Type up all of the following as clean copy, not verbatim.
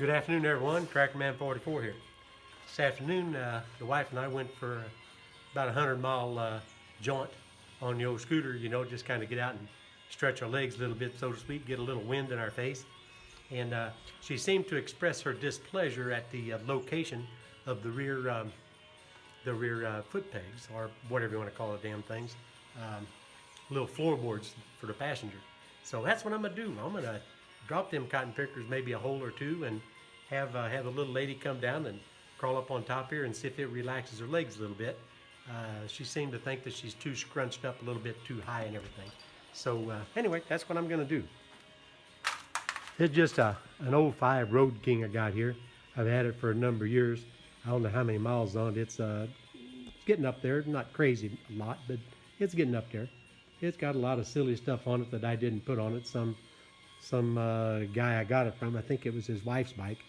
Good afternoon, everyone. Tractorman 44 here. This afternoon, the wife and I went for about a 100-mile jaunt on the old scooter, just kind of get out and stretch our legs a little bit, so to speak, get a little wind in our face. And she seemed to express her displeasure at the location of the rear foot pegs, or whatever you want to call the damn things, little floorboards for the passenger. So that's what I'm gonna do. I'm gonna drop them cotton pickers maybe a hole or two and have the little lady come down and crawl up on top here and see if it relaxes her legs a little bit. She seemed to think that she's too scrunched up a little bit too high and everything. So anyway, that's what I'm gonna do. It's just an old 5 Road King I got here. I've had it for a number of years. I don't know how many miles on it. It's getting up there. Not crazy a lot, but it's getting up there. It's got a lot of silly stuff on it that I didn't put on it. Some guy I got it from, I think it was his wife's bike.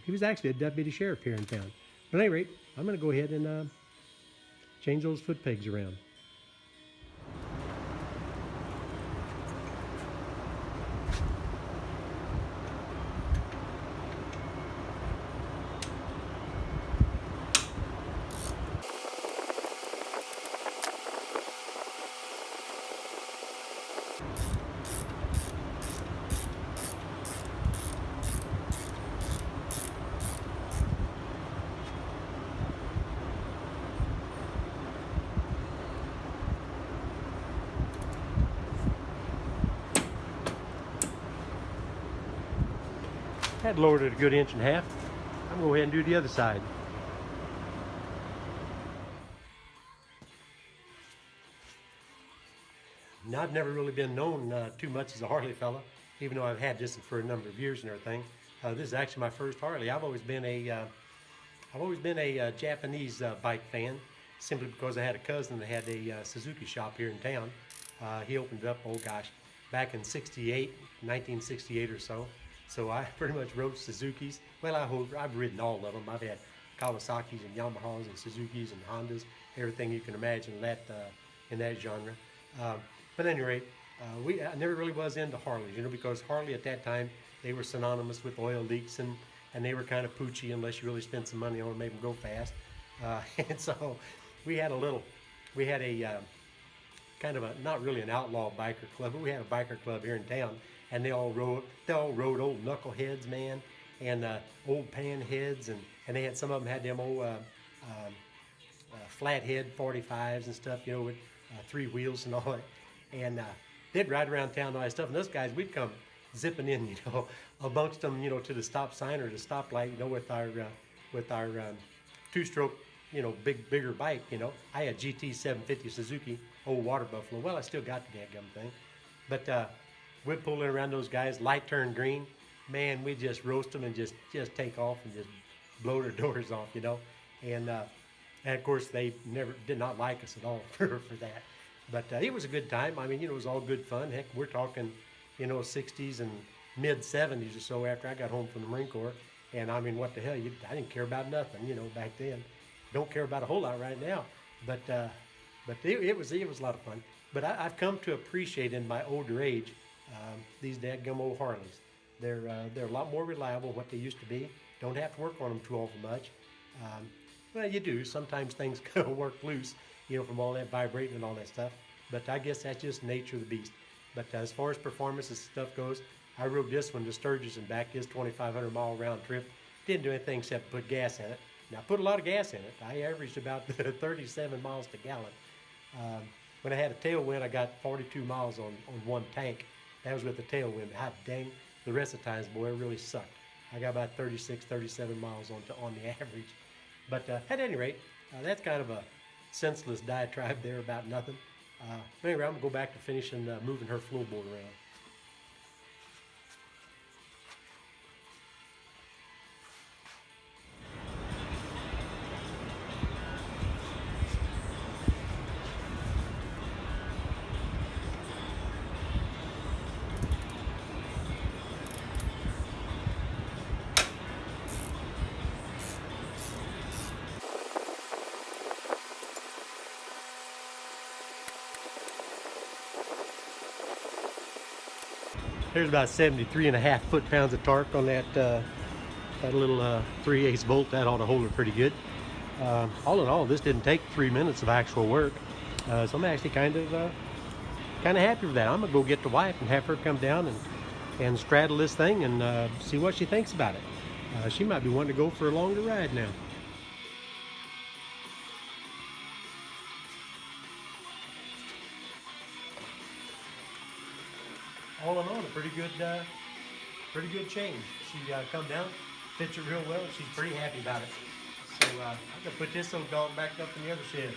He was actually a deputy sheriff here in town. But at any rate, I'm going to go ahead and change those foot pegs around. That lowered it a good 1.5 inches. I'm going to go ahead and do the other side. Now, I've never really been known too much as a Harley fella, even though I've had this for a number of years and everything. This is actually my first Harley. I've always been a Japanese bike fan, simply because I had a cousin that had a Suzuki shop here in town. He opened it up, oh gosh, back in 1968 or so. So I pretty much rode Suzukis. Well, I've ridden all of them. I've had Kawasaki's and Yamahas and Suzuki's and Hondas, everything you can imagine in that genre. But at any rate, I never really was into Harleys, because Harley at that time, they were synonymous with oil leaks and they were kind of poochy unless you really spent some money on them, make them go fast. And so we had a kind of not really an outlaw biker club, but we had a biker club here in town. And they all rode old knuckleheads, man, and old panheads, and they had, some of them had them old flathead 45s and stuff, with 3 wheels and all that. And they'd ride around town and all that stuff. And those guys, we'd come zipping in, amongst them, to the stop sign or the stoplight, with our 2-stroke, bigger bike, I had GT 750 Suzuki, old water buffalo. Well, I still got the dadgum thing, but we'd pull in around those guys, light turn green, man, we'd just roast them and just take off and just blow their doors off, and of course they did not like us at all for that. But it was a good time. I mean, it was all good fun. Heck, we're talking, 60s and mid 70s or so after I got home from the Marine Corps. And I mean, what the hell, I didn't care about nothing, back then. Don't care about a whole lot right now. But it was a lot of fun. But I've come to appreciate in my older age these dadgum old Harleys. They're a lot more reliable than what they used to be. Don't have to work on them too awful much. Well, you do. Sometimes things go work loose, from all that vibrating and all that stuff. But I guess that's just nature of the beast. But as far as performance and stuff goes, I rode this one to Sturgis and back, his 2,500-mile round trip. Didn't do anything except put gas in it. Now, I put a lot of gas in it. I averaged about 37 miles to gallon. When I had a tailwind, I got 42 miles on one tank. That was with the tailwind. Hot dang, the rest of the times, boy, it really sucked. I got about 36, 37 miles on the average. But at any rate, that's kind of a senseless diatribe there about nothing. But anyway, I'm going to go back to finishing moving her floorboard around. There's about 73.5 foot-pounds of torque on that That little 3/8 bolt, that ought to hold her pretty good. All in all, this didn't take 3 minutes of actual work. So I'm actually kind of happy with that. I'm gonna go get the wife and have her come down and straddle this thing and see what she thinks about it. She might be wanting to go for a longer ride now. All in all, a pretty good change. She come down, fits it real well, and she's pretty happy about it. So I'm gonna put this little dog back up in the other shed.